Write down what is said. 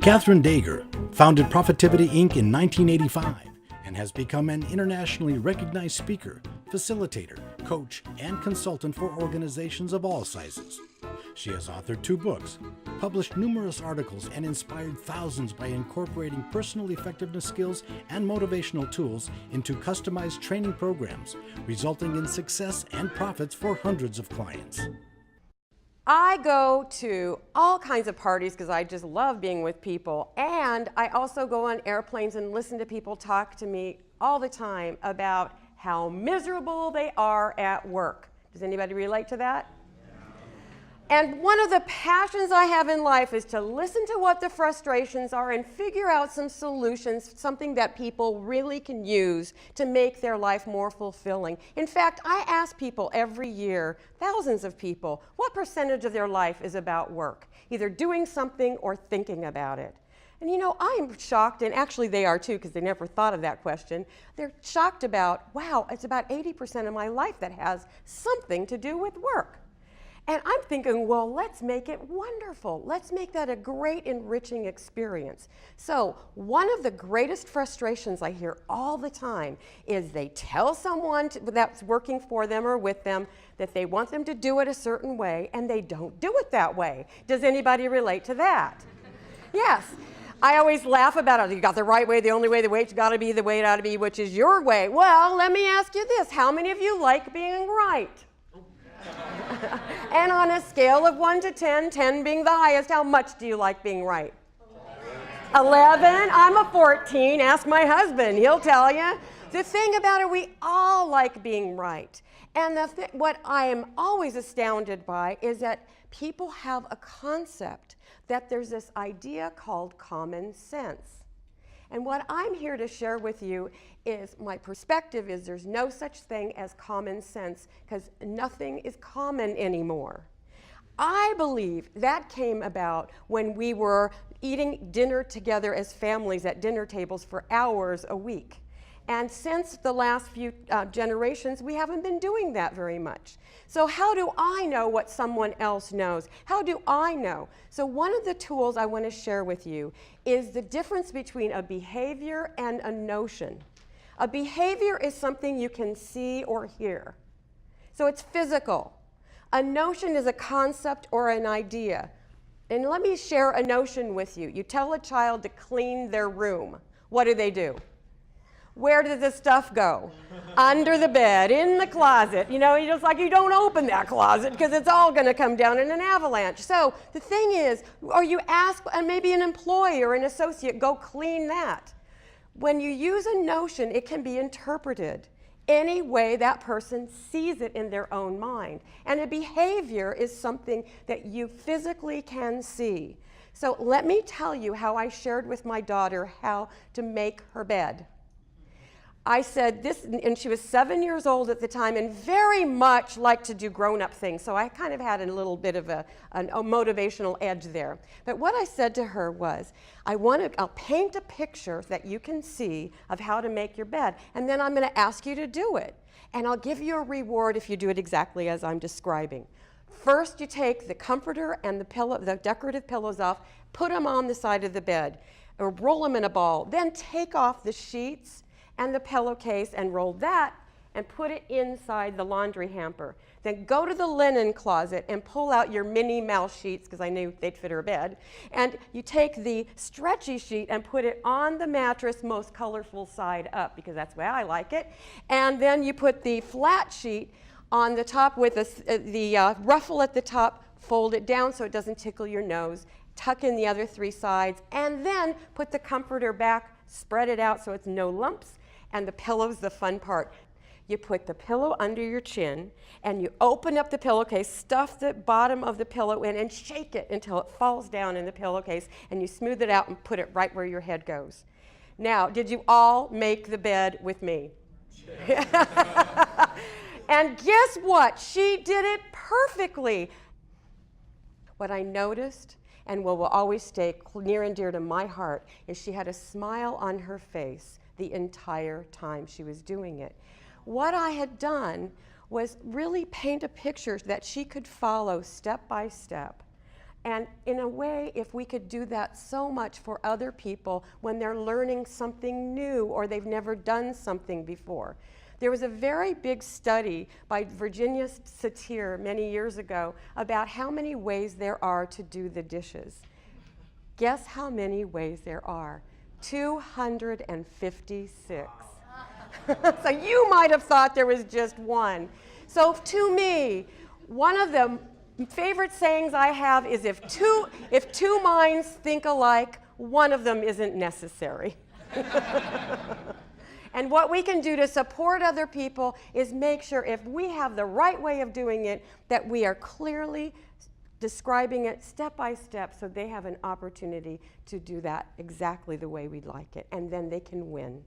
Kathryn founded Profitivity Inc. in 1985 and has become an internationally recognized speaker, facilitator, coach, and consultant for organizations of all sizes. She has authored 2 books, published numerous articles, and inspired thousands by incorporating personal effectiveness skills and motivational tools into customized training programs, resulting in success and profits for hundreds of clients. I go to all kinds of parties because I just love being with people, and I also go on airplanes and listen to people talk to me all the time about how miserable they are at work. Does anybody relate to that? And one of the passions I have in life is to listen to what the frustrations are and figure out some solutions, something that people really can use to make their life more fulfilling. In fact, I ask people every year, thousands of people, what percentage of their life is about work, either doing something or thinking about it. And you know, I'm shocked, and actually they are too, because they never thought of that question. They're shocked about, wow, it's about 80% of my life that has something to do with work. And I'm thinking, well, let's make it wonderful. Let's make that a great, enriching experience. So one of the greatest frustrations I hear all the time is they tell someone that's working for them or with them that they want them to do it a certain way, and they don't do it that way. Does anybody relate to that? Yes. I always laugh about it. You got the right way, the only way, the way it's got to be the way it ought to be, which is your way. Well, let me ask you this. How many of you like being right? And on a scale of 1 to 10, 10 being the highest, how much do you like being right? 11? I'm a 14. Ask my husband. He'll tell you. The thing about it, we all like being right. And what I am always astounded by is that people have a concept that there's this idea called common sense. And what I'm here to share with you is my perspective is there's no such thing as common sense because nothing is common anymore. I believe that came about when we were eating dinner together as families at dinner tables for hours a week. And since the last few generations, we haven't been doing that very much. So how do I know what someone else knows? How do I know? So one of the tools I want to share with you is the difference between a behavior and a notion. A behavior is something you can see or hear. So it's physical. A notion is a concept or an idea. And let me share a notion with you. You tell a child to clean their room. What do? Where does the stuff go? Under the bed, in the closet. You know, you just like you don't open that closet because it's all going to come down in an avalanche. So the thing is, or you ask maybe an employee or an associate, go clean that. When you use a notion, it can be interpreted any way that person sees it in their own mind. And a behavior is something that you physically can see. So let me tell you how I shared with my daughter how to make her bed. I said this, and she was 7 years old at the time and very much liked to do grown-up things. So I kind of had a little bit of a motivational edge there. But what I said to her was, I'll paint a picture that you can see of how to make your bed, and then I'm going to ask you to do it. And I'll give you a reward if you do it exactly as I'm describing. First, you take the comforter and the decorative pillows off, put them on the side of the bed, or roll them in a ball. Then take off the sheets and the pillowcase and roll that and put it inside the laundry hamper. Then go to the linen closet and pull out your Minnie Mouse sheets, because I knew they'd fit her bed. And you take the stretchy sheet and put it on the mattress most colorful side up, because that's the way I like it. And then you put the flat sheet on the top with the ruffle at the top, fold it down so it doesn't tickle your nose, tuck in the other 3 sides, and then put the comforter back, spread it out so it's no lumps. And the pillow's the fun part. You put the pillow under your chin, and you open up the pillowcase, stuff the bottom of the pillow in, and shake it until it falls down in the pillowcase, and you smooth it out and put it right where your head goes. Now, did you all make the bed with me? And guess what? She did it perfectly. What I noticed, and what will always stay near and dear to my heart, is she had a smile on her face the entire time she was doing it. What I had done was really paint a picture that she could follow step by step. And in a way, if we could do that so much for other people when they're learning something new or they've never done something before. There was a very big study by Virginia Satir many years ago about how many ways there are to do the dishes. Guess how many ways there are? 256. So you might have thought there was just one. So to me, one of the favorite sayings I have is if two minds think alike, one of them isn't necessary. And what we can do to support other people is make sure if we have the right way of doing it, that we are clearly describing it step by step so they have an opportunity to do that exactly the way we'd like it, and then they can win.